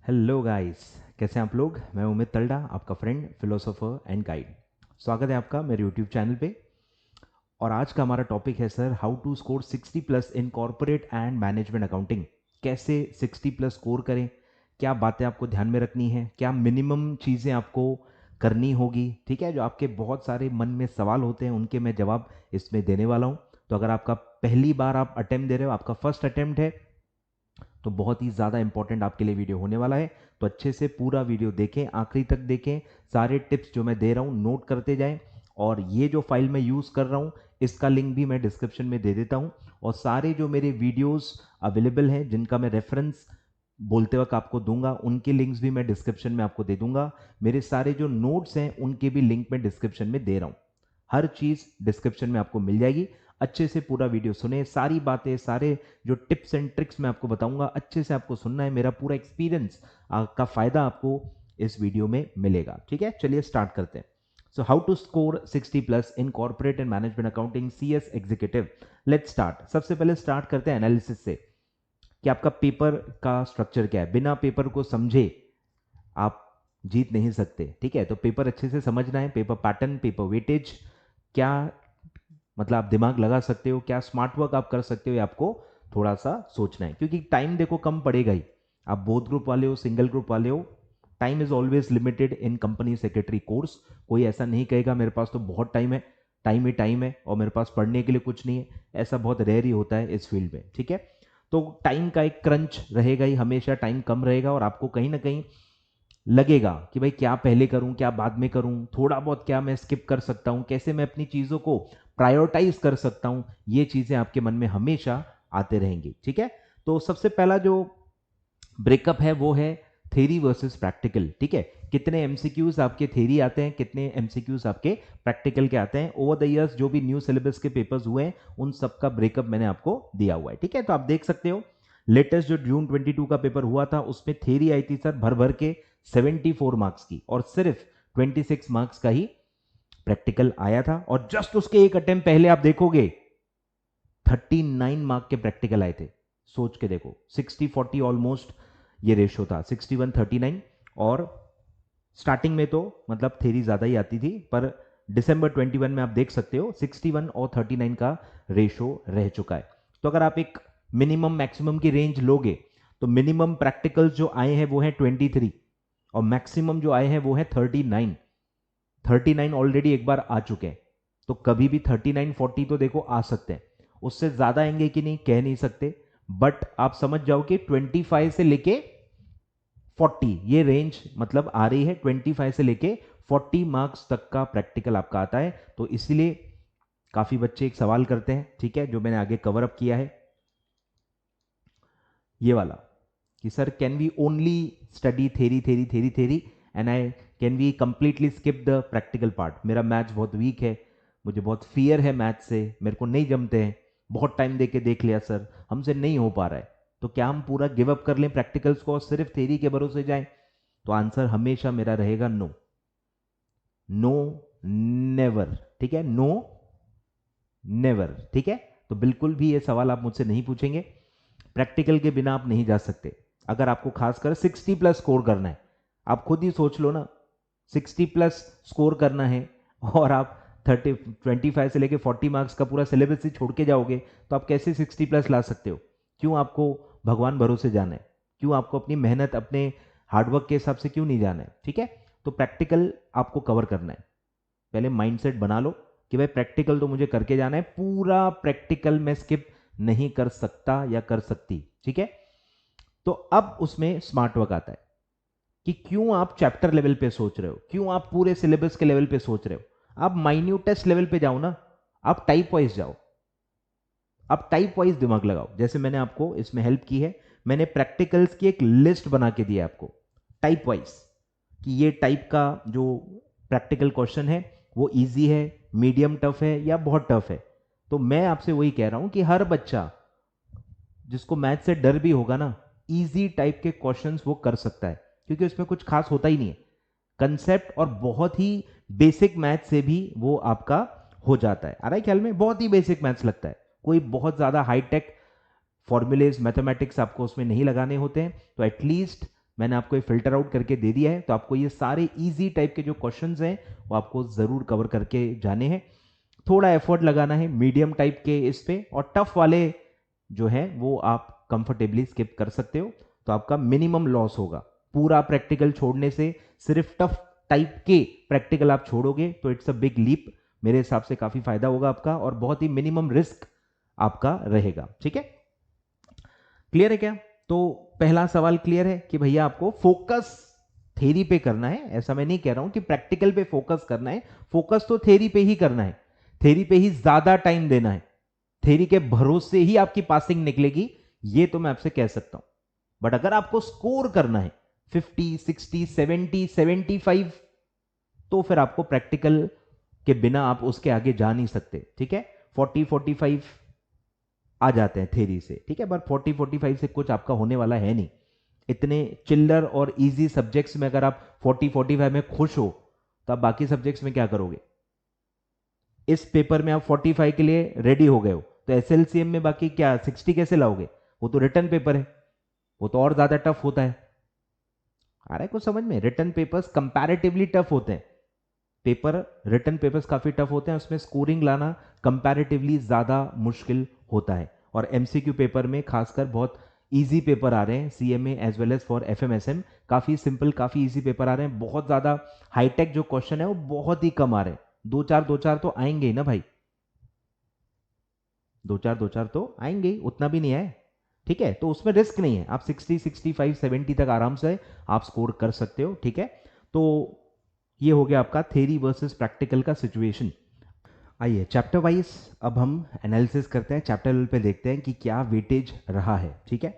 Hello guys, कैसे हैं आप लोग। मैं उमित तलडा, आपका फ्रेंड फिलोसोफर एंड गाइड। स्वागत है आपका मेरे यूट्यूब चैनल पे। और आज का हमारा टॉपिक है sir, how to score 60 plus in corporate and management accounting. कैसे 60 प्लस स्कोर करें, क्या बातें आपको ध्यान में रखनी है, क्या मिनिमम चीज़ें आपको करनी होगी। ठीक है, जो आपके बहुत सारे मन में सवाल होते हैं उनके मैं जवाब इसमें देने वाला हूँ। तो अगर आपका पहली बार आप अटेम्प्ट दे रहे हो, आपका फर्स्ट अटेम्प्ट है, तो बहुत ही ज़्यादा इंपॉर्टेंट आपके लिए वीडियो होने वाला है। तो अच्छे से पूरा वीडियो देखें, आखिरी तक देखें, सारे टिप्स जो मैं दे रहा हूँ नोट करते जाएं। और ये जो फाइल मैं यूज़ कर रहा हूँ इसका लिंक भी मैं डिस्क्रिप्शन में दे देता हूँ। और सारे जो मेरे वीडियोस अवेलेबल हैं जिनका मैं रेफरेंस बोलते वक्त आपको दूंगा, उनके लिंक्स भी मैं डिस्क्रिप्शन में आपको दे दूंगा। मेरे सारे जो नोट्स हैं उनके भी लिंक मैं डिस्क्रिप्शन में दे रहा हूँ। हर चीज़ डिस्क्रिप्शन में आपको मिल जाएगी। अच्छे से पूरा वीडियो सुने, सारी बातें, सारे जो टिप्स एंड ट्रिक्स मैं आपको बताऊंगा अच्छे से आपको सुनना है। मेरा पूरा एक्सपीरियंस का फायदा आपको इस वीडियो में मिलेगा। ठीक है, चलिए स्टार्ट करते हैं। So how to score 60 plus in corporate and management accounting CS executive. Let's start. सबसे पहले स्टार्ट करते हैं एनालिसिस से कि आपका पेपर का स्ट्रक्चर क्या है। बिना पेपर को समझे आप जीत नहीं सकते। ठीक है, तो पेपर अच्छे से समझना है, पेपर पैटर्न, पेपर वेटेज, क्या मतलब आप दिमाग लगा सकते हो, क्या स्मार्ट वर्क आप कर सकते हो, ये आपको थोड़ा सा सोचना है। क्योंकि टाइम देखो कम पड़ेगा ही, आप बोथ ग्रुप वाले हो, सिंगल ग्रुप वाले हो, time is always limited in company secretary course. कोई ऐसा नहीं कहेगा मेरे पास तो बहुत टाइम है, टाइम ही टाइम है और मेरे पास पढ़ने के लिए कुछ नहीं है। ऐसा बहुत रेयर ही होता है इस फील्ड में। ठीक है, तो टाइम का एक क्रंच रहेगा ही, हमेशा टाइम कम रहेगा और आपको कहीं ना कहीं लगेगा कि भाई क्या पहले करूं, क्या बाद में करूं, थोड़ा बहुत क्या मैं स्किप कर सकता हूं, कैसे मैं अपनी चीजों को प्रायोरिटाइज कर सकता हूं। ये चीजें आपके मन में हमेशा आते रहेंगी। ठीक है, तो सबसे पहला जो ब्रेकअप है वो है थेरी वर्सेस प्रैक्टिकल। ठीक है, कितने एमसीक्यूज आपके थेरी आते हैं, कितने एमसीक्यूज आपके प्रैक्टिकल के आते हैं। ओवर द इयर्स जो भी न्यू सिलेबस के पेपर्स हुए हैं उन सब का ब्रेकअप मैंने आपको दिया हुआ है। ठीक है, तो आप देख सकते हो लेटेस्ट जो जून 22 का पेपर हुआ था उसमें थेरी आई थी सर भर भर के 74 मार्क्स की, और सिर्फ 26 मार्क्स का ही प्रैक्टिकल आया था। और जस्ट उसके एक अटेम्प्ट पहले आप देखोगे 39 मार्क के प्रैक्टिकल आए थे। सोच के देखो, 60-40 ऑलमोस्ट ये रेशियो था, 61-39। और स्टार्टिंग में तो मतलब थेरी ज्यादा ही आती थी, पर दिसंबर 21 में आप देख सकते हो 61 और 39 का रेशियो रह चुका है। तो अगर आप एक मिनिमम मैक्सिमम की रेंज लोगे तो मिनिमम प्रैक्टिकल्स जो आए हैं वो है 23 और मैक्सिमम जो आए हैं वो है 39। 39 ऑलरेडी एक बार आ चुके हैं, तो कभी भी 39-40 तो देखो आ सकते हैं। उससे ज्यादा आएंगे कि नहीं कह नहीं सकते, बट आप समझ जाओ कि 25 से लेके 40 ये रेंज मतलब आ रही है। 25 से लेके 40 मार्क्स तक का प्रैक्टिकल आपका आता है। तो इसीलिए काफी बच्चे एक सवाल करते हैं, ठीक है, जो मैंने आगे कवर अप किया है ये वाला, कि sir can we only study theory theory theory theory and I can we completely skip the practical part. मेरा मैथ्स बहुत वीक है, मुझे बहुत फियर है मैथ्स से, मेरे को नहीं जमते हैं, बहुत टाइम दे के देख लिया सर, हमसे नहीं हो पा रहा है, तो क्या हम पूरा गिव अप कर लें प्रैक्टिकल्स को और सिर्फ थेरी के भरोसे जाएं। तो आंसर हमेशा मेरा रहेगा नो, नो, नेवर। ठीक है, नो, नेवर। ठीक है, तो बिल्कुल भी ये सवाल आप मुझसे नहीं पूछेंगे, प्रैक्टिकल के बिना आप नहीं जा सकते। अगर आपको खासकर 60 प्लस स्कोर करना है, आप खुद ही सोच लो ना, 60 प्लस स्कोर करना है और आप 25 से लेके 40 मार्क्स का पूरा सिलेबस ही छोड़ के जाओगे तो आप कैसे 60 प्लस ला सकते हो। क्यों आपको भगवान भरोसे जाना है, क्यों आपको अपनी मेहनत, अपने हार्डवर्क के हिसाब से क्यों नहीं जाना है। ठीक है, तो प्रैक्टिकल आपको कवर करना है। पहले माइंडसेट बना लो कि भाई प्रैक्टिकल तो मुझे करके जाना है, पूरा प्रैक्टिकल मैं स्किप नहीं कर सकता या कर सकती। ठीक है, तो अब उसमें स्मार्ट वर्क आता है कि क्यों आप चैप्टर लेवल पे सोच रहे हो, क्यों आप पूरे सिलेबस के लेवल पे सोच रहे हो। आप माइन्यूटेस्ट लेवल पे जाओ ना, आप टाइप वाइज जाओ, आप टाइप वाइज दिमाग लगाओ। जैसे मैंने आपको इसमें हेल्प की है, मैंने प्रैक्टिकल्स की एक लिस्ट बना के दिया आपको टाइप वाइज, कि ये टाइप का जो प्रैक्टिकल क्वेश्चन है वो इजी है, मीडियम टफ है या बहुत टफ है। तो मैं आपसे वही कह रहा हूं कि हर बच्चा जिसको मैथ से डर भी होगा ना, इजी टाइप के क्वेश्चंस वो कर सकता है, क्योंकि उसमें कुछ खास होता ही नहीं है, कंसेप्ट और बहुत ही बेसिक मैथ से भी वो आपका हो जाता है। आ रहा है ख्याल में, बहुत ही बेसिक मैथ्स लगता है, कोई बहुत ज्यादा हाईटेक फॉर्मूलेज मैथमेटिक्स आपको उसमें नहीं लगाने होते हैं। तो एटलीस्ट मैंने आपको ये फिल्टर आउट करके दे दिया है, तो आपको ये सारे इजी टाइप के जो क्वेश्चंस हैं वो आपको ज़रूर कवर करके जाने हैं। थोड़ा एफर्ट लगाना है मीडियम टाइप के इस पे, और टफ वाले जो है वो आप कंफर्टेबली स्किप कर सकते हो, तो आपका मिनिमम लॉस होगा। पूरा प्रैक्टिकल छोड़ने से सिर्फ टफ टाइप के प्रैक्टिकल आप छोड़ोगे तो इट्स अ बिग लीप। मेरे हिसाब से काफी फायदा होगा आपका, और बहुत ही मिनिमम रिस्क आपका रहेगा। ठीक है, क्लियर है क्या? तो पहला सवाल क्लियर है कि भैया आपको फोकस थ्योरी पे करना है। ऐसा मैं नहीं कह रहा हूं कि प्रैक्टिकल पे फोकस करना है, फोकस तो थ्योरी पे ही करना है, थ्योरी पे ही ज्यादा टाइम देना है, थ्योरी के भरोसे ही आपकी पासिंग निकलेगी, ये तो मैं आपसे कह सकता हूं। बट अगर आपको स्कोर करना है 50, 60, 70, 75, तो फिर आपको प्रैक्टिकल के बिना आप उसके आगे जा नहीं सकते। ठीक है, 40, 45 आ जाते हैं थ्योरी से, ठीक है, पर 40, 45 से कुछ आपका होने वाला है नहीं। इतने चिल्लर और इजी सब्जेक्ट्स में अगर आप 40, 45 में खुश हो, तो आप बाकी सब्जेक्ट्स में क्या करोगे? इस पेपर में आप 45 के लिए रेडी हो गए हो, तो एसएलसीएम में बाकी क्या 60 कैसे लाओगे? वो तो रिटर्न पेपर है, वो तो और ज्यादा टफ होता है। आ रहा है कुछ समझ में? रिटर्न पेपर्स कंपैरेटिवली टफ होते हैं, पेपर रिटर्न पेपर्स काफी टफ होते हैं, उसमें स्कोरिंग लाना कंपैरेटिवली ज्यादा मुश्किल होता है। और एमसीक्यू पेपर में खासकर बहुत इजी पेपर आ रहे हैं, CMA as well as for FMSM, काफी सिंपल काफी इजी पेपर आ रहे हैं। बहुत ज्यादा हाईटेक जो क्वेश्चन है वो बहुत ही कम आ रहे हैं, दो चार तो आएंगे ही ना भाई, दो चार तो आएंगे, उतना भी नहीं है। ठीक है, तो उसमें रिस्क नहीं है, आप 60, 65, 70 तक आराम से आप स्कोर कर सकते हो। ठीक है, तो ये हो गया आपका थ्योरी वर्सेस प्रैक्टिकल का सिचुएशन। आइए चैप्टर वाइज अब हम एनालिसिस करते हैं, चैप्टर लेवल पे देखते हैं कि क्या वेटेज रहा है। ठीक है,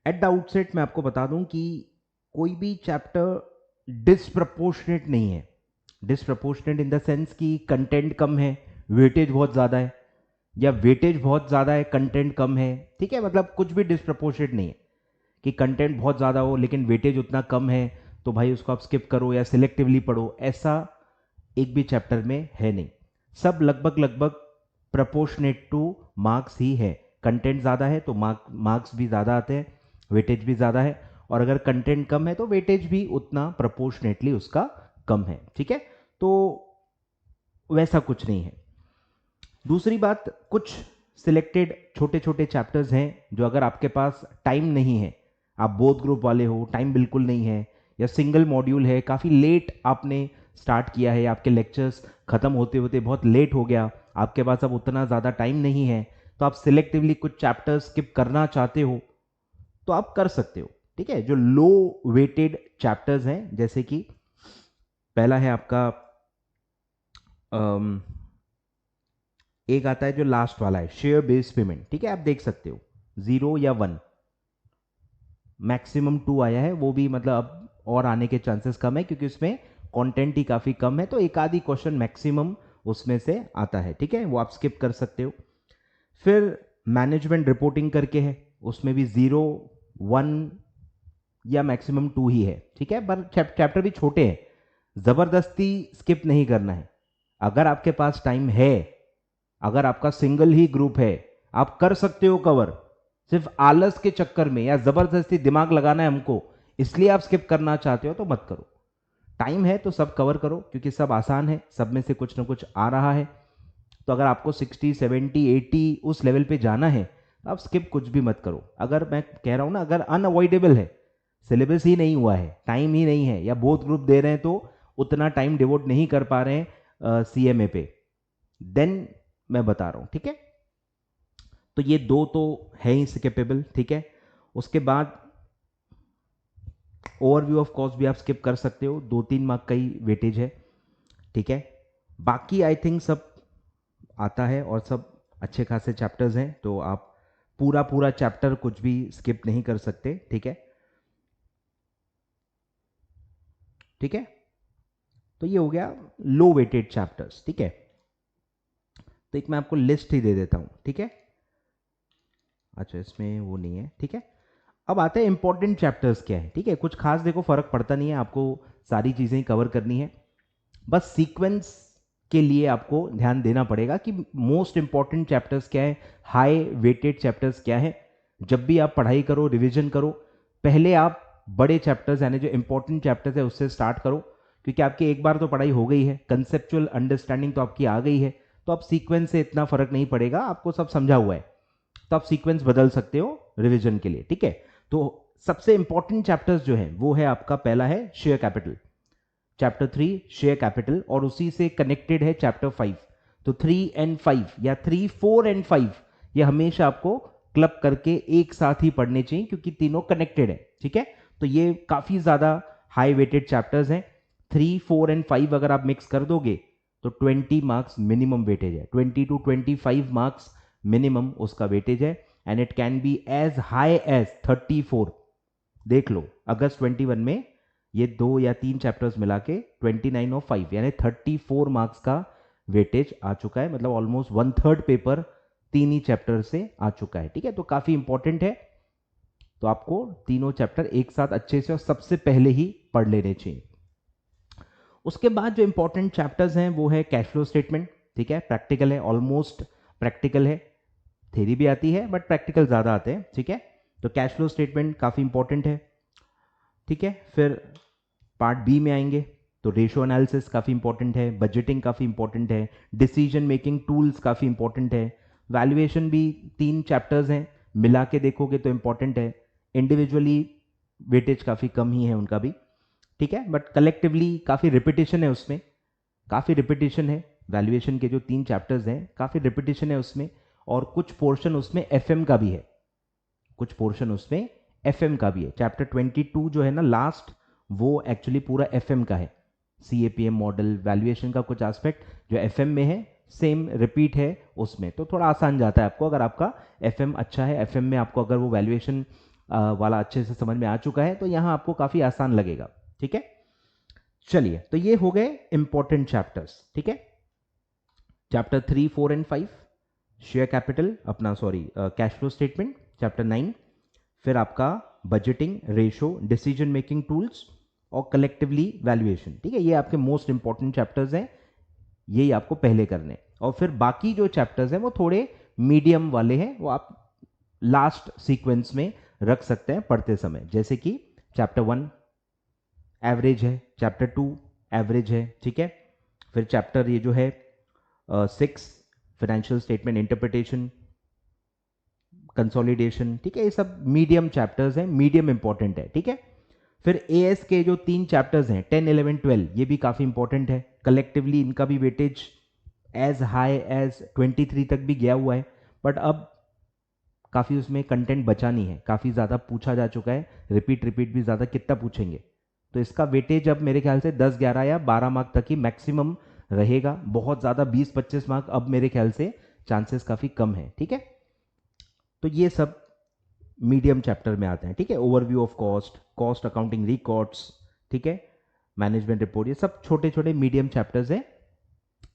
एट द आउटसेट मैं आपको बता दूं कि कोई भी चैप्टर डिसप्रपोर्शनेट नहीं है। डिसप्रपोर्शनेट इन द सेंस कि कंटेंट कम है वेटेज बहुत ज़्यादा है, या वेटेज बहुत ज़्यादा है कंटेंट कम है। ठीक है, मतलब कुछ भी डिसप्रपोर्शनेट नहीं है कि कंटेंट बहुत ज़्यादा हो लेकिन वेटेज उतना कम है तो भाई उसको आप स्किप करो या सिलेक्टिवली पढ़ो, ऐसा एक भी चैप्टर में है नहीं। सब लगभग लगभग प्रपोर्शनेट टू मार्क्स ही है। कंटेंट ज़्यादा है तो मार्क्स भी ज़्यादा आते हैं, वेटेज भी ज़्यादा है, और अगर कंटेंट कम है तो वेटेज भी उतना प्रपोर्शनेटली उसका कम है। ठीक है, तो वैसा कुछ नहीं है। दूसरी बात, कुछ सिलेक्टेड छोटे छोटे चैप्टर्स हैं जो अगर आपके पास टाइम नहीं है, आप बोथ ग्रुप वाले हो, टाइम बिल्कुल नहीं है, या सिंगल मॉड्यूल है, काफ़ी लेट आपने स्टार्ट किया है, आपके लेक्चर्स खत्म होते होते बहुत लेट हो गया, आपके पास अब उतना ज़्यादा टाइम नहीं है, तो आप सिलेक्टिवली कुछ चैप्टर्स स्किप करना चाहते हो तो आप कर सकते हो। ठीक है, जो लो वेटेड चैप्टर्स हैं, जैसे कि पहला है आपका एक आता है जो लास्ट वाला है शेयर बेस्ड पेमेंट। ठीक है, आप देख सकते हो 0 या 1, मैक्सिमम 2 आया है, वो भी मतलब अब और आने के चांसेस कम है क्योंकि उसमें कंटेंट ही काफ़ी कम है, तो एक आधी क्वेश्चन मैक्सिमम उसमें से आता है। ठीक है, वो आप स्किप कर सकते हो। फिर मैनेजमेंट रिपोर्टिंग करके है, उसमें भी 0, 1 या मैक्सिमम 2 ही है। ठीक है, पर चैप्टर भी छोटे हैं, ज़बरदस्ती स्किप नहीं करना है। अगर आपके पास टाइम है, अगर आपका सिंगल ही ग्रुप है, आप कर सकते हो कवर, सिर्फ आलस के चक्कर में या जबरदस्ती दिमाग लगाना है हमको इसलिए आप स्किप करना चाहते हो तो मत करो। टाइम है तो सब कवर करो क्योंकि सब आसान है, सब में से कुछ ना कुछ आ रहा है। तो अगर आपको 60, 70, 80 उस लेवल पे जाना है तो आप स्किप कुछ भी मत करो। अगर मैं कह रहा हूं ना, अगर अनअवॉइडेबल है, सिलेबस ही नहीं हुआ है, टाइम ही नहीं है, या बोथ ग्रुप दे रहे हैं तो उतना टाइम डिवोट नहीं कर पा रहे हैं सीएमए पे, देन मैं बता रहा हूं। ठीक है, तो ये दो तो है ही स्किपेबल। ठीक है, उसके बाद ओवरव्यू ऑफ कॉस्ट भी आप स्किप कर सकते हो, 2-3 मार्क का ही वेटेज है। ठीक है, बाकी आई थिंक सब आता है और सब अच्छे खासे चैप्टर्स हैं, तो आप पूरा पूरा चैप्टर कुछ भी स्किप नहीं कर सकते। ठीक है, ठीक है, तो ये हो गया लो वेटेड चैप्टर्स। ठीक है, तो एक मैं आपको लिस्ट ही दे देता हूं। ठीक है, अच्छा इसमें वो नहीं है। ठीक है, अब आते हैं इंपॉर्टेंट चैप्टर्स क्या है। ठीक है, कुछ खास देखो फर्क पड़ता नहीं है, आपको सारी चीजें ही कवर करनी है, बस सीक्वेंस के लिए आपको ध्यान देना पड़ेगा कि मोस्ट इंपॉर्टेंट चैप्टर्स क्या है, हाई वेटेड चैप्टर्स क्या है। जब भी आप पढ़ाई करो, रिवीजन करो, पहले आप बड़े चैप्टर्स यानी जो इंपॉर्टेंट चैप्टर्स है उससे स्टार्ट करो, क्योंकि आपकी एक बार तो पढ़ाई हो गई है, कंसेप्चुअल अंडरस्टैंडिंग तो आपकी आ गई है, तो अब सीक्वेंस से इतना फर्क नहीं पड़ेगा, आपको सब समझा हुआ है, तो आप सीक्वेंस बदल सकते हो रिवीजन के लिए, ठीक है। तो सबसे इंपॉर्टेंट चैप्टर्स जो है वो है आपका पहला है share capital, chapter 3 share capital, और उसी से कनेक्टेड है चैप्टर 5। तो 3 एंड 5 या 3, 4 एंड 5 ये हमेशा आपको क्लब करके एक साथ ही पढ़ने चाहिए, क्योंकि तीनों कनेक्टेड है, ठीक है। तो ये काफी ज्यादा हाई वेटेड चैप्टर्स हैं। 3, 4 एंड 5 अगर आप मिक्स कर दोगे तो 20 मार्क्स मिनिमम वेटेज है, 20 to 25 मार्क्स मिनिमम उसका वेटेज है, and it can be as high as 34। देख लो अगस्त 21 में ये 2 या 3 चैप्टर्स मिला के 29 और 5 यानी 34 मार्क्स का वेटेज आ चुका है, मतलब ऑलमोस्ट 1/3 पेपर 3 ही चैप्टर से आ चुका है, ठीक है। तो काफी इंपॉर्टेंट है, तो आपको तीनों चैप्टर एक साथ अच्छे से और सबसे पहले ही पढ़ लेने चाहिए। उसके बाद जो इंपॉर्टेंट चैप्टर्स हैं वो है कैश फ्लो स्टेटमेंट, ठीक है, प्रैक्टिकल है, ऑलमोस्ट प्रैक्टिकल है, थ्योरी भी आती है बट प्रैक्टिकल ज़्यादा आते हैं, ठीक है। तो कैश फ्लो स्टेटमेंट काफ़ी इंपॉर्टेंट है, ठीक है। फिर पार्ट बी में आएंगे तो रेशो एनालिसिस काफ़ी इंपॉर्टेंट है, बजटिंग काफ़ी इंपॉर्टेंट है, डिसीजन मेकिंग टूल्स काफ़ी इंपॉर्टेंट है, वैल्यूएशन भी 3 चैप्टर्स हैं, मिला के देखोगे तो इंपॉर्टेंट है, इंडिविजुअली वेटेज काफ़ी कम ही है उनका भी, ठीक है, बट कलेक्टिवली काफ़ी रिपीटेशन है उसमें, काफ़ी रिपीटेशन है, वैल्यूएशन के जो 3 चैप्टर्स हैं काफ़ी रिपीटेशन है उसमें, और कुछ पोर्शन उसमें एफएम का भी है, कुछ पोर्शन उसमें एफएम का भी है। चैप्टर 22 जो है ना लास्ट, वो एक्चुअली पूरा एफएम का है, सीएपीएम मॉडल वैल्यूएशन का कुछ एस्पेक्ट जो एफएम में है सेम रिपीट है उसमें, तो थोड़ा आसान जाता है आपको अगर आपका एफएम अच्छा है, एफएम में आपको अगर वो वैल्यूएशन वाला अच्छे से समझ में आ चुका है तो यहाँ आपको काफ़ी आसान लगेगा, ठीक है। चलिए, तो ये हो गए इंपॉर्टेंट चैप्टर्स, ठीक है। चैप्टर 3, 4 एंड 5 शेयर कैपिटल अपना sorry cash flow statement, chapter 9 फिर आपका budgeting, ratio, decision making tools और कलेक्टिवली वैल्यूएशन, ठीक है। ये आपके मोस्ट इंपॉर्टेंट चैप्टर्स हैं, यही आपको पहले करने, और फिर बाकी जो चैप्टर्स हैं वो थोड़े मीडियम वाले हैं, वो आप लास्ट सीक्वेंस में रख सकते हैं पढ़ते समय, जैसे कि चैप्टर 1 एवरेज है, चैप्टर 2 एवरेज है, ठीक है। फिर चैप्टर ये जो है 6 फाइनेंशियल स्टेटमेंट इंटरप्रिटेशन, कंसोलिडेशन, ठीक है, ये सब मीडियम चैप्टर्स हैं, मीडियम इंपॉर्टेंट है, ठीक है। फिर एएस के जो 3 चैप्टर्स हैं 10, 11, 12 ये भी काफ़ी इंपॉर्टेंट है, कलेक्टिवली इनका भी वेटेज एज हाई एज 23 तक भी गया हुआ है, बट अब काफ़ी उसमें कंटेंट बचा नहीं है, काफ़ी ज़्यादा पूछा जा चुका है, रिपीट भी ज़्यादा कितना पूछेंगे, तो इसका वेटेज अब मेरे ख्याल से 10, 11 या 12 मार्क तक ही मैक्सिमम रहेगा, बहुत ज़्यादा 20, 25 मार्क अब मेरे ख्याल से चांसेस काफ़ी कम है, ठीक है। तो ये सब मीडियम चैप्टर में आते हैं, ठीक है। Overview of cost, cost accounting records, ठीक है, मैनेजमेंट रिपोर्ट, ये सब छोटे छोटे मीडियम चैप्टर्स हैं,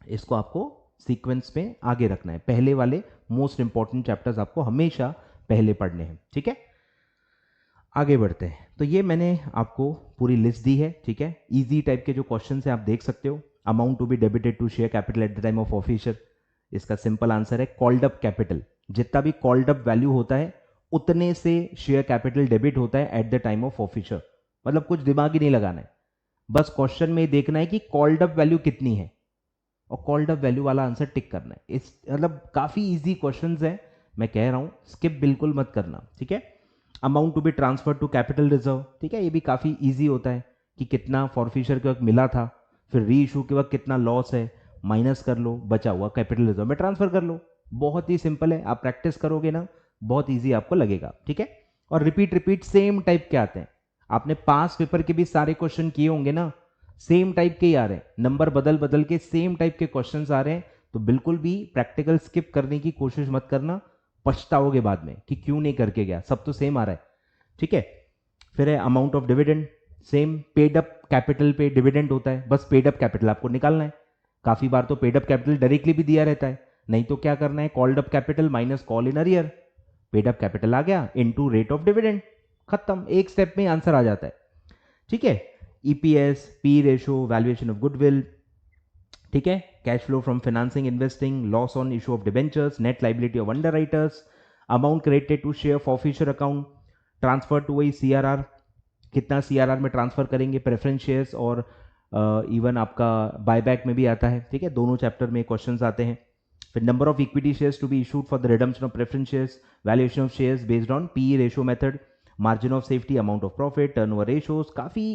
इसको आपको सीक्वेंस में आगे रखना है, पहले वाले मोस्ट इंपॉर्टेंट चैप्टर्स आपको हमेशा पहले पढ़ने हैं, ठीक है। आगे बढ़ते हैं, तो ये मैंने आपको पूरी लिस्ट दी है, ठीक है। इजी टाइप के जो क्वेश्चन है आप देख सकते हो। Amount to be debited to share capital at the time of officer, इसका सिंपल आंसर है कॉल्ड अप कैपिटल, जितना भी कॉल्ड अप वैल्यू होता है उतने से शेयर कैपिटल डेबिट होता है eight the time of officer, मतलब कुछ दिमाग ही नहीं लगाना है, बस क्वेश्चन में देखना है कि कॉल्ड अप वैल्यू कितनी है और कॉल्ड अप वैल्यू वाला आंसर टिक करना है। इस मतलब काफी इजी क्वेश्चंस है, मैं कह रहा हूं स्किप बिल्कुल मत करना, ठीक है। Amount to be transfer to capital reserve, ठीक है, ये भी काफी इजी होता है कि कितना फॉरफिशर के वक्त मिला था, फिर री इशू के वक्त कितना लॉस है, माइनस कर लो, बचा हुआ कैपिटल रिजर्व में ट्रांसफर कर लो, बहुत ही सिंपल है, आप प्रैक्टिस करोगे ना बहुत इजी आपको लगेगा, ठीक है। और रिपीट सेम टाइप के आते हैं, आपने पास पेपर के भी सारे क्वेश्चन किए होंगे ना, सेम टाइप के ही आ रहे हैं, नंबर बदल बदल के सेम टाइप के क्वेश्चंस आ रहे हैं, तो बिल्कुल भी प्रैक्टिकल स्किप करने की कोशिश मत करना, पछताओगे बाद में कि क्यों नहीं करके गया, सब तो सेम आ रहा है, ठीक है। फिर है amount of dividend, same paid up capital पे डिविडेंड होता है, बस पेड अप कैपिटल आपको निकालना है, काफी बार तो पेड अप कैपिटल डायरेक्टली भी दिया रहता है, नहीं तो क्या करना है, called up capital minus call in arrear, paid up capital आ गया इनटू रेट ऑफ डिविडेंड, खत्म, एक स्टेप में आंसर आ जाता है, ठीक है। EPS, P ratio, valuation of goodwill, ठीक है, cash flow from financing investing, loss on issue of debentures, net liability of underwriters, amount credited to share forfeiture account, transfer to वही सीआरआर, कितना CRR में transfer करेंगे, preference shares और even आपका buyback में भी आता है, ठीक है, दोनों चैप्टर में क्वेश्चंस आते हैं। फिर number of equity shares to be issued for the redemption of preference shares, valuation of shares based on P ratio method, margin of safety, amount of profit, turnover ratios, काफी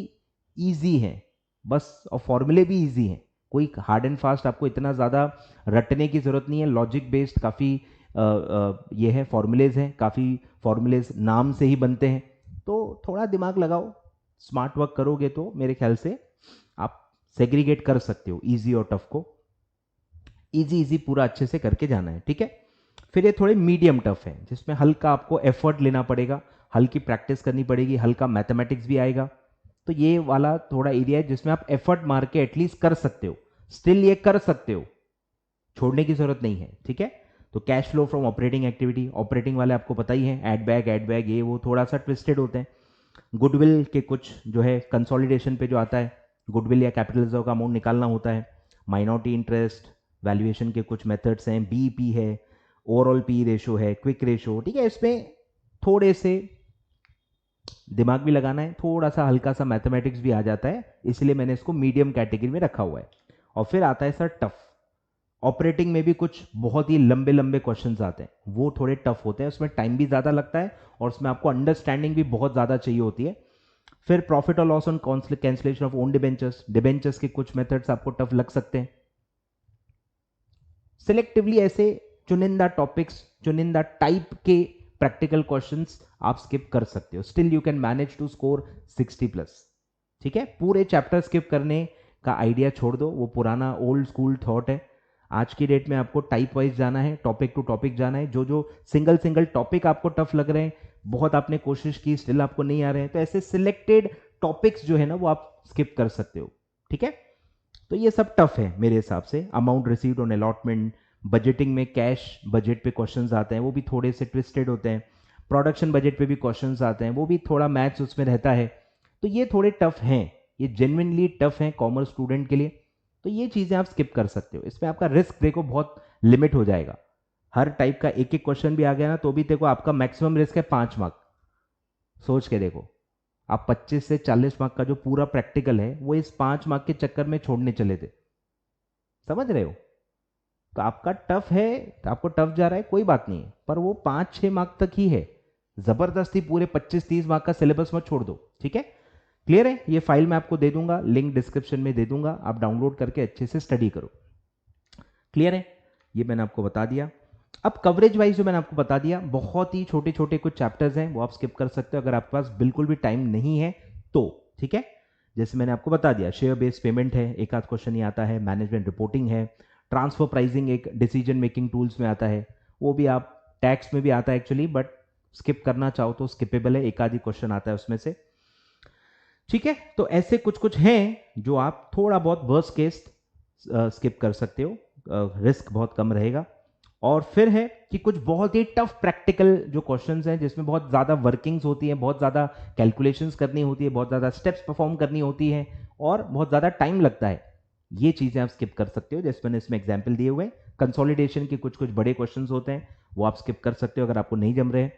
easy है बस, और फॉर्मूले भी easy हैं, कोई hard and fast आपको इतना ज़्यादा रटने की ज़रूरत नहीं है, लॉजिक बेस्ड काफ़ी ये है, फॉर्मूलेज हैं, काफ़ी फॉर्मूलेज नाम से ही बनते हैं, तो थोड़ा दिमाग लगाओ, स्मार्ट वर्क करोगे तो मेरे ख्याल से आप सेग्रीगेट कर सकते हो इजी और टफ को, इजी पूरा अच्छे से करके जाना है, ठीक है। फिर ये थोड़े मीडियम टफ है जिसमें हल्का आपको एफर्ट लेना पड़ेगा, हल्की प्रैक्टिस करनी पड़ेगी, हल्का मैथमेटिक्स भी आएगा, तो ये वाला थोड़ा एरिया है जिसमें आप एफर्ट मार के एटलीस्ट कर सकते हो, स्टिल ये कर सकते हो, छोड़ने की जरूरत नहीं है, ठीक है। तो cash flow from operating activity, operating वाले आपको पता ही है, एड बैग ये वो थोड़ा सा ट्विस्टेड होते हैं। गुडविल के कुछ जो है कंसोलिडेशन पे जो आता है, गुडविल या कैपिटल रिजर्व का अमाउंट निकालना होता है, माइनॉरिटी इंटरेस्ट, वैल्यूएशन के कुछ मेथड्स हैं, बीईपी है, ओवरऑल पी रेशो है, क्विक रेशो, ठीक है। इसमें थोड़े से दिमाग भी लगाना है, थोड़ा सा हल्का सा मैथमेटिक्स भी आ जाता है, इसलिए मैंने इसको मीडियम कैटेगरी में रखा हुआ है। और फिर आता है सर टफ, ऑपरेटिंग में भी कुछ बहुत ही लंबे लंबे क्वेश्चंस आते हैं, वो थोड़े टफ होते हैं, उसमें टाइम भी ज़्यादा लगता है और उसमें आपको अंडरस्टैंडिंग भी बहुत ज़्यादा चाहिए होती है। फिर प्रॉफिट और loss on cancellation of own debentures, debentures के कुछ मेथड्स आपको टफ लग सकते हैं। सिलेक्टिवली ऐसे चुनिंदा टॉपिक्स, चुनिंदा टाइप के प्रैक्टिकल क्वेश्चंस आप स्किप कर सकते हो, still you can manage to score 60+, ठीक है। पूरे चैप्टर स्किप करने का आइडिया छोड़ दो, वो पुराना ओल्ड स्कूल थॉट है। आज की डेट में आपको टाइप वाइज जाना है, टॉपिक टू टॉपिक जाना है, जो जो सिंगल टॉपिक आपको टफ लग रहे हैं, बहुत आपने कोशिश की स्टिल आपको नहीं आ रहे हैं, तो ऐसे सिलेक्टेड टॉपिक्स जो है ना वो आप स्किप कर सकते हो, ठीक है। तो ये सब टफ है मेरे हिसाब से। Amount received on allotment, budgeting में कैश बजट पे क्वेश्चंस आते हैं, वो भी थोड़े से ट्विस्टेड होते हैं, प्रोडक्शन बजट पे भी क्वेश्चंस आते हैं, वो भी थोड़ा मैथ्स उसमें रहता है, तो ये थोड़े टफ हैं, ये जेन्युइनली टफ हैं कॉमर्स स्टूडेंट के लिए, तो ये चीज़ें आप स्किप कर सकते हो। इसमें आपका रिस्क देखो बहुत लिमिट हो जाएगा, हर टाइप का एक एक क्वेश्चन भी आ गया ना तो भी देखो आपका मैक्सिमम रिस्क है 5 मार्क, सोच के देखो, आप 25 से 40 मार्क का जो पूरा प्रैक्टिकल है वो इस 5 मार्क के चक्कर में छोड़ने चले थे, समझ रहे हो। तो आपका टफ है, आपको टफ जा रहा है कोई बात नहीं है, पर वो 5-6 मार्क तक ही है, जबरदस्ती पूरे 25-30 मार्क का सिलेबस मत छोड़ दो, ठीक है। क्लियर है, ये फाइल मैं आपको दे दूंगा, लिंक डिस्क्रिप्शन में दे दूंगा, आप डाउनलोड करके अच्छे से स्टडी करो। क्लियर है, ये मैंने आपको बता दिया। अब कवरेज वाइज जो मैंने आपको बता दिया, बहुत ही छोटे छोटे कुछ चैप्टर्स हैं वो आप स्किप कर सकते हो अगर आपके पास बिल्कुल भी टाइम नहीं है तो, ठीक है। जैसे मैंने आपको बता दिया, शेयर बेस्ड पेमेंट है, एक आध क्वेश्चन ही आता है, मैनेजमेंट रिपोर्टिंग है, ट्रांसफर प्राइसिंग एक डिसीजन मेकिंग टूल्स में आता है, वो भी आप टैक्स में भी आता है एक्चुअली, बट स्किप करना चाहो तो स्किपेबल है, एक आधी क्वेश्चन आता है उसमें से, ठीक है। तो ऐसे कुछ कुछ हैं जो आप थोड़ा बहुत वर्स्ट केस स्किप कर सकते हो, रिस्क बहुत कम रहेगा। और फिर है कि कुछ बहुत ही टफ प्रैक्टिकल जो क्वेश्चंस हैं जिसमें बहुत ज़्यादा वर्किंग्स होती हैं, बहुत ज़्यादा कैलकुलेशंस करनी होती है, बहुत ज़्यादा स्टेप्स परफॉर्म करनी होती है और बहुत ज़्यादा टाइम लगता है, ये चीज़ें आप स्किप कर सकते हो। जैसे मैंने इसमें एग्जाम्पल दिए हुए, कंसोलिडेशन के कुछ कुछ बड़े क्वेश्चंस होते हैं वो आप स्किप कर सकते हो अगर आपको नहीं जम रहे।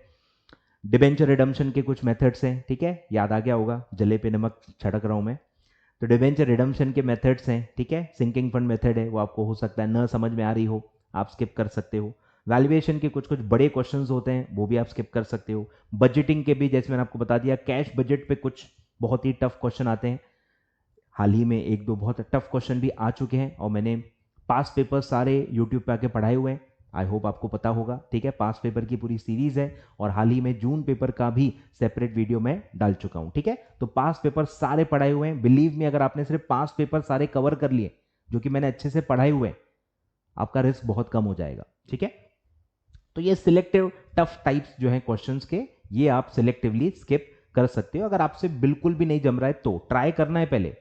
डिबेंचर रिडम्पशन के कुछ मेथड्स हैं, ठीक है, याद आ गया होगा, जले पे नमक छिड़क रहा हूं मैं। तो डिबेंचर रिडम्पशन के मेथड्स हैं, ठीक है, सिंकिंग फंड मेथड है, वो आपको हो सकता है न समझ में आ रही हो, आप स्किप कर सकते हो। वैल्यूएशन के कुछ कुछ बड़े क्वेश्चंस होते हैं वो भी आप स्किप कर सकते हो। बजटिंग के भी जैसे मैंने आपको बता दिया, कैश बजट पे कुछ बहुत ही टफ क्वेश्चन आते हैं, हाल ही में एक दो बहुत टफ क्वेश्चन भी आ चुके हैं और मैंने पास पेपर सारे यूट्यूब पे आके पढ़ाए हुए हैं, आई होप आपको पता होगा, ठीक है। पास पेपर की पूरी सीरीज है और हाल ही में जून पेपर का भी सेपरेट वीडियो मैं डाल चुका हूं, ठीक है। तो पास पेपर सारे पढ़ाए हुए हैं, बिलीव मी, अगर आपने सिर्फ पास पेपर सारे कवर कर लिए जो कि मैंने अच्छे से पढ़ाए हुए हैं, आपका रिस्क बहुत कम हो जाएगा, ठीक है। तो ये सिलेक्टिव टफ टाइप्स जो हैं क्वेश्चंस के, ये आप सिलेक्टिवली स्किप कर सकते हो। अगर आपसे बिल्कुल भी नहीं जम रहा है तो ट्राई करना है, पहले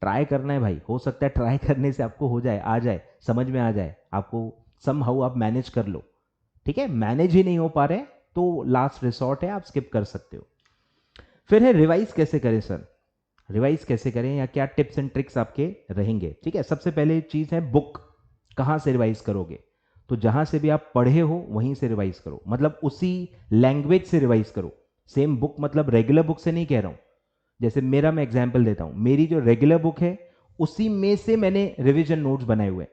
ट्राई करना है भाई, हो सकता है ट्राई करने से आपको हो जाए, आ जाए, समझ में आ जाए, आपको समहाउ आप मैनेज कर लो, ठीक है। मैनेज ही नहीं हो पा रहे तो लास्ट रिसॉर्ट है, आप स्किप कर सकते हो। फिर है रिवाइज कैसे करें सर, रिवाइज कैसे करें या क्या टिप्स एंड ट्रिक्स आपके रहेंगे, ठीक है। सबसे पहले चीज है बुक, कहां से रिवाइज करोगे, तो जहां से भी आप पढ़े हो वहीं से रिवाइज करो, मतलब उसी लैंग्वेज से रिवाइज करो, सेम बुक, मतलब रेगुलर बुक से नहीं कह रहा हूं, जैसे मेरा मैं एग्जाम्पल देता हूं, मेरी जो रेगुलर बुक है उसी में से मैंने रिविजन नोट्स बनाए हुए हैं।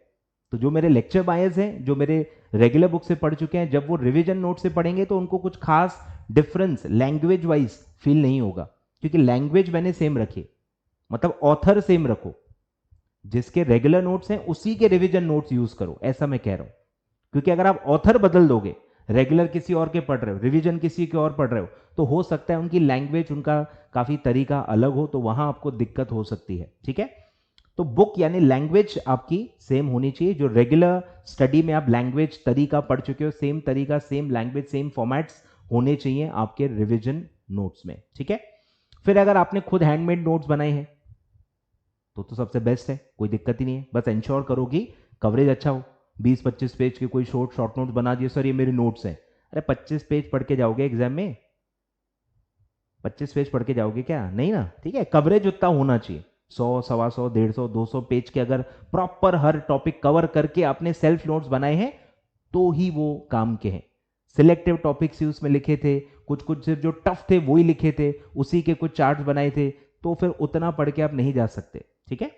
तो जो मेरे लेक्चर बायर्स हैं, जो मेरे रेगुलर बुक से पढ़ चुके हैं, जब वो रिविजन नोट से पढ़ेंगे तो उनको कुछ खास डिफरेंस लैंग्वेज वाइज फील नहीं होगा, क्योंकि लैंग्वेज मैंने सेम रखी, मतलब ऑथर सेम रखो, जिसके रेगुलर नोट्स हैं उसी के रिविजन नोट्स यूज करो, ऐसा मैं कह रहा हूं। क्योंकि अगर आप ऑथर बदल दोगे, रेगुलर किसी और के पढ़ रहे हो, रिवीजन किसी के और पढ़ रहे हो, तो हो सकता है उनकी लैंग्वेज, उनका काफी तरीका अलग हो, तो वहां आपको दिक्कत हो सकती है। ठीक है, तो बुक यानी लैंग्वेज आपकी सेम होनी चाहिए। जो रेगुलर स्टडी में आप लैंग्वेज तरीका पढ़ चुके हो, सेम तरीका, सेम लैंग्वेज, सेम फॉर्मेट्स होने चाहिए आपके रिविजन नोट्स में। ठीक है, फिर अगर आपने खुद हैंडमेड नोट्स बनाए हैं तो सबसे बेस्ट है, कोई दिक्कत ही नहीं है। बस इंश्योर करो कि कवरेज अच्छा हो। 20-25 पेज के कोई शॉर्ट नोट्स बना दिए, सर ये मेरे नोट्स हैं। अरे 25 पेज पढ़ के जाओगे एग्जाम में? 25 पेज पढ़ के जाओगे क्या? नहीं ना। ठीक है, कवरेज उतना होना चाहिए, 100, 125, 150, 200 पेज के अगर प्रॉपर हर टॉपिक कवर करके आपने सेल्फ नोट्स बनाए हैं तो ही वो काम के हैं। सिलेक्टिव टॉपिक्स ही उसमें लिखे थे, कुछ कुछ सिर्फ जो टफ थे वो ही लिखे थे, उसी के कुछ चार्ट्स बनाए थे, तो फिर उतना पढ़ के आप नहीं जा सकते। ठीक है,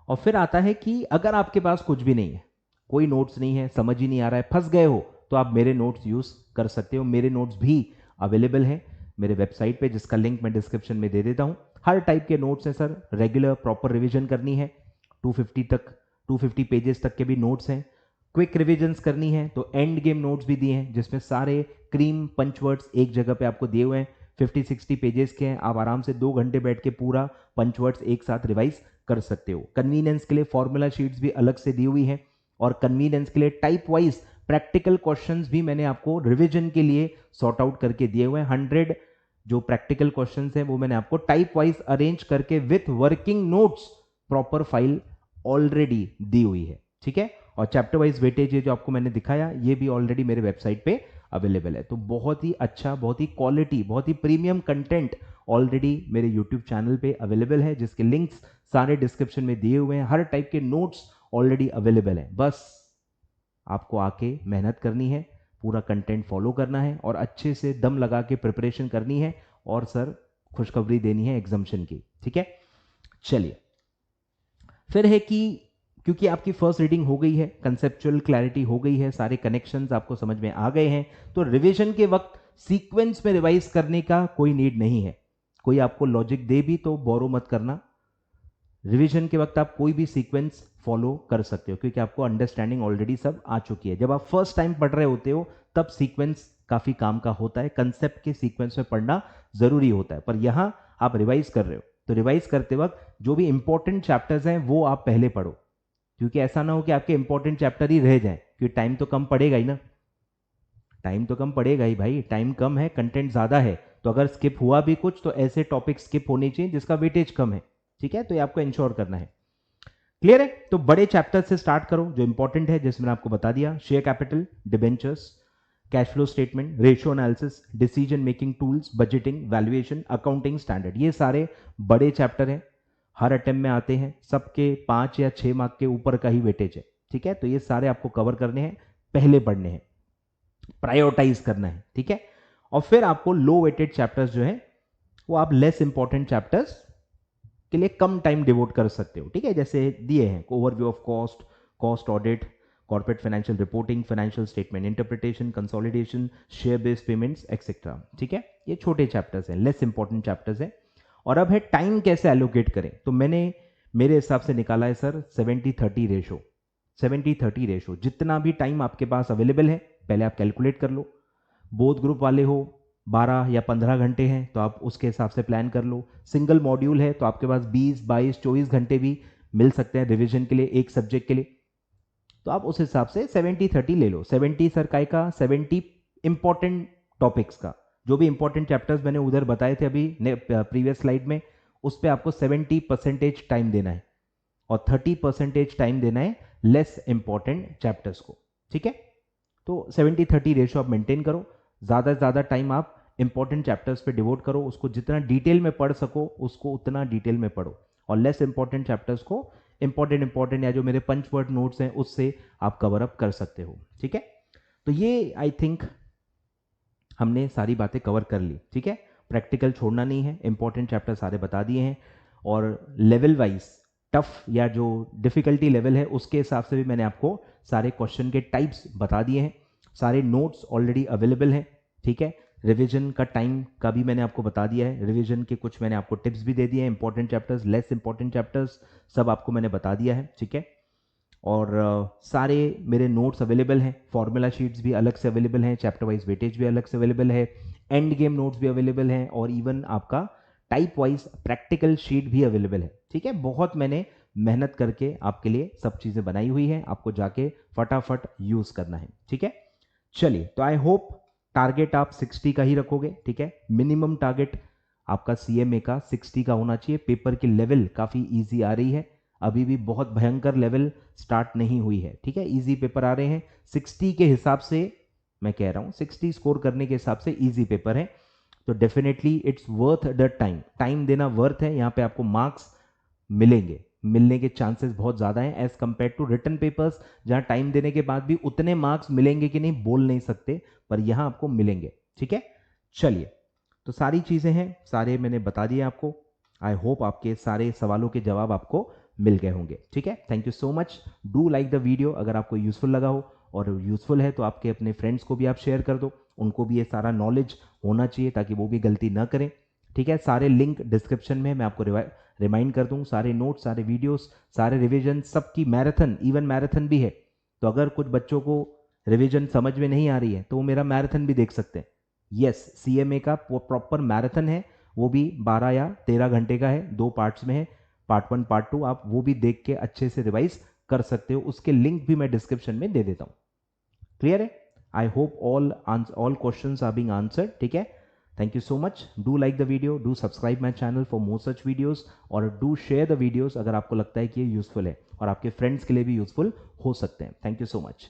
और फिर आता है कि अगर आपके पास कुछ भी नहीं है, कोई नोट्स नहीं है, समझ ही नहीं आ रहा है, फंस गए हो, तो आप मेरे नोट्स यूज कर सकते हो। मेरे नोट्स भी अवेलेबल हैं मेरे वेबसाइट पे, जिसका लिंक मैं डिस्क्रिप्शन में दे देता हूं। हर टाइप के नोट्स हैं सर। रेगुलर प्रॉपर रिवीजन करनी है 250 पेजेस तक के भी नोट्स हैं। क्विक रिविजन्स करनी है तो एंड गेम नोट्स भी दिए हैं, जिसमें सारे क्रीम पंचवर्ड्स एक जगह पे आपको दिए हुए हैं। 50-60 पेजेस के हैं, आप आराम से 2 घंटे बैठ के पूरा पंचवर्ड्स एक साथ रिवाइज कर सकते हो। कन्वीनियंस के लिए फॉर्मूला शीट्स भी अलग से दी हुई हैं, और कन्वीनियंस के लिए टाइप वाइज प्रैक्टिकल क्वेश्चंस भी मैंने आपको रिवीजन के लिए सॉर्ट आउट करके दिए हुए हैं। 100 जो प्रैक्टिकल क्वेश्चंस हैं वो मैंने आपको टाइप वाइज अरेंज करके with working notes proper file already दी हुई है। ठीक है, और चैप्टर वाइज वेटेज जो आपको मैंने दिखाया ये भी ऑलरेडी मेरे वेबसाइट पे अवेलेबल है। तो बहुत ही अच्छा, बहुत ही क्वालिटी, बहुत ही प्रीमियम कंटेंट ऑलरेडी मेरे यूट्यूब चैनल पे अवेलेबल है, जिसके लिंक्स सारे डिस्क्रिप्शन में दिए हुए हैं। हर टाइप के नोट्स ऑलरेडी अवेलेबल हैं, बस आपको आके मेहनत करनी है, पूरा कंटेंट फॉलो करना है और अच्छे से दम लगा के प्रिपरेशन करनी है, और सर खुशखबरी देनी है एग्जामिशन की। ठीक है, चलिए फिर है कि क्योंकि आपकी फर्स्ट रीडिंग हो गई है, कंसेप्चुअल क्लैरिटी हो गई है, सारे कनेक्शंस आपको समझ में आ गए हैं, तो रिवीजन के वक्त सीक्वेंस में रिवाइज करने का कोई नीड नहीं है। कोई आपको लॉजिक दे भी तो बोरो मत करना। रिवीजन के वक्त आप कोई भी सीक्वेंस फॉलो कर सकते हो, क्योंकि आपको अंडरस्टैंडिंग ऑलरेडी सब आ चुकी है। जब आप फर्स्ट टाइम पढ़ रहे होते हो तब सीक्वेंस काफी काम का होता है, कंसेप्ट के सीक्वेंस में पढ़ना जरूरी होता है। पर यहां आप रिवाइज कर रहे हो तो रिवाइज करते वक्त जो भी इंपॉर्टेंट चैप्टर्स हैं वो आप पहले पढ़ो, क्योंकि ऐसा ना हो कि आपके इंपॉर्टेंट चैप्टर ही रह जाए, क्योंकि टाइम तो कम पड़ेगा ही ना। टाइम तो कम पड़ेगा ही भाई, टाइम कम है, कंटेंट ज्यादा है, तो अगर स्किप हुआ भी कुछ तो ऐसे टॉपिक स्किप होने चाहिए जिसका वेटेज कम है। ठीक है, तो ये आपको इंश्योर करना है। क्लियर है? तो बड़े चैप्टर से स्टार्ट करो जो इंपॉर्टेंट है, जिसमें आपको बता दिया share capital, debentures, cash flow statement, ratio analysis, decision making tools, budgeting, valuation, accounting standard. ये सारे बड़े चैप्टर हैं, हर अटेम्प्ट में आते हैं, सबके 5 या 6 मार्क के ऊपर का ही वेटेज है। ठीक है, तो ये सारे आपको कवर करने हैं, पहले पढ़ने हैं, प्रायोरिटाइज करना है। ठीक है, और फिर आपको लो वेटेड चैप्टर्स जो है वो आप लेस इंपॉर्टेंट चैप्टर्स के लिए कम टाइम डिवोट कर सकते हो। ठीक है, जैसे दिए हैं overview of cost, cost audit, corporate financial reporting, financial statement interpretation, consolidation, share based payments etcetera. ठीक है, ये छोटे चैप्टर्स हैं, लेस इंपॉर्टेंट चैप्टर्स हैं। और अब है टाइम कैसे एलोकेट करें, तो मैंने मेरे हिसाब से निकाला है सर 70-30 रेशो। 70-30 रेशो, जितना भी टाइम आपके पास अवेलेबल है पहले आप कैलकुलेट कर लो। बोथ ग्रुप वाले हो 12 या 15 घंटे हैं तो आप उसके हिसाब से प्लान कर लो। सिंगल मॉड्यूल है तो आपके पास 20, 22, 24 घंटे भी मिल सकते हैं रिवीजन के लिए, एक सब्जेक्ट के लिए। तो आप उस हिसाब से 70-30 ले लो। 70 सर काय का, 70 इंपॉर्टेंट टॉपिक्स का, जो भी इंपॉर्टेंट चैप्टर्स मैंने उधर बताए थे अभी प्रीवियस स्लाइड में, उस पर आपको 70% टाइम देना है, और 30% टाइम देना है लेस इंपॉर्टेंट चैप्टर्स को। ठीक है, तो 70-30 रेशो आप मेंटेन करो। ज़्यादा से ज़्यादा टाइम आप इंपॉर्टेंट चैप्टर्स पे डिवोट करो, उसको जितना डिटेल में पढ़ सको उसको उतना डिटेल में पढ़ो, और लेस इंपॉर्टेंट चैप्टर्स को इंपॉर्टेंट या जो मेरे पंचवर्ड नोट्स हैं उससे आप कवर अप कर सकते हो। ठीक है, तो ये आई थिंक हमने सारी बातें कवर कर ली। ठीक है, प्रैक्टिकल छोड़ना नहीं है, इंपॉर्टेंट चैप्टर सारे बता दिए हैं, और लेवल वाइज टफ या जो डिफिकल्टी लेवल है उसके हिसाब से भी मैंने आपको सारे क्वेश्चन के टाइप्स बता दिए हैं। सारे नोट्स ऑलरेडी अवेलेबल हैं, ठीक है। रिवीजन का टाइम का भी मैंने आपको बता दिया है, रिवीजन के कुछ मैंने आपको टिप्स भी दे दिए हैं, important chapters, less important chapters सब आपको मैंने बता दिया है, ठीक है। और सारे मेरे नोट्स अवेलेबल हैं, फॉर्मूला शीट्स भी अलग से अवेलेबल हैं, चैप्टर वाइज वेटेज भी अलग से अवेलेबल है, एंड गेम नोट्स भी अवेलेबल हैं, और इवन आपका टाइप वाइज प्रैक्टिकल शीट भी अवेलेबल है, ठीक है। बहुत मैंने मेहनत करके आपके लिए सब चीज़ें बनाई हुई हैं, आपको जाके फटाफट यूज़ करना है, ठीक है। चलिए, तो आई होप टारगेट आप 60 का ही रखोगे, ठीक है। मिनिमम टारगेट आपका CMA का 60 का होना चाहिए। पेपर की लेवल काफ़ी ईजी आ रही है, अभी भी बहुत भयंकर लेवल स्टार्ट नहीं हुई है, ठीक है। इजी पेपर आ रहे हैं 60 के हिसाब से, मैं कह रहा हूँ 60 स्कोर करने के हिसाब से इजी पेपर है, तो definitely it's worth the time. Time देना वर्थ है, यहाँ पे आपको मार्क्स मिलेंगे, मिलने के चांसेस बहुत ज़्यादा हैं as compare to written papers, जहाँ टाइम देने के बाद भी उतने मार्क्स मिलेंगे कि नहीं बोल नहीं सकते, पर यहाँ आपको मिलेंगे, ठीक है। चलिए, तो सारी चीज़ें हैं, सारे मैंने बता दिए आपको। आई होप आपके सारे सवालों के जवाब आपको मिल गए होंगे, ठीक है। Thank you so much. Do like the video अगर आपको यूजफुल लगा हो, और यूजफुल है तो आपके अपने फ्रेंड्स को भी आप शेयर कर दो, उनको भी ये सारा नॉलेज होना चाहिए ताकि वो भी गलती ना करें, ठीक है। सारे लिंक डिस्क्रिप्शन में मैं आपको रिमाइंड कर दूं, सारे नोट्स, सारे वीडियोस, सारे रिवीजन, सबकी मैराथन, इवन मैराथन भी है। तो अगर कुछ बच्चों को रिवीजन समझ में नहीं आ रही है तो वो मेरा मैराथन भी देख सकते हैं। यस, CMA का प्रॉपर मैराथन है, वो भी 12 या 13 घंटे का है, 2 पार्ट्स में है, पार्ट 1 पार्ट 2, आप वो भी देख के अच्छे से रिवाइज कर सकते हो, उसके लिंक भी मैं डिस्क्रिप्शन में दे देता हूँ। क्लियर है? I hope all questions are being answered, ठीक है। Thank you so much. Do like the video, do subscribe my channel for more such videos, और do share the videos अगर आपको लगता है कि ये यूजफुल है और आपके फ्रेंड्स के लिए भी यूजफुल हो सकते हैं। Thank you so much.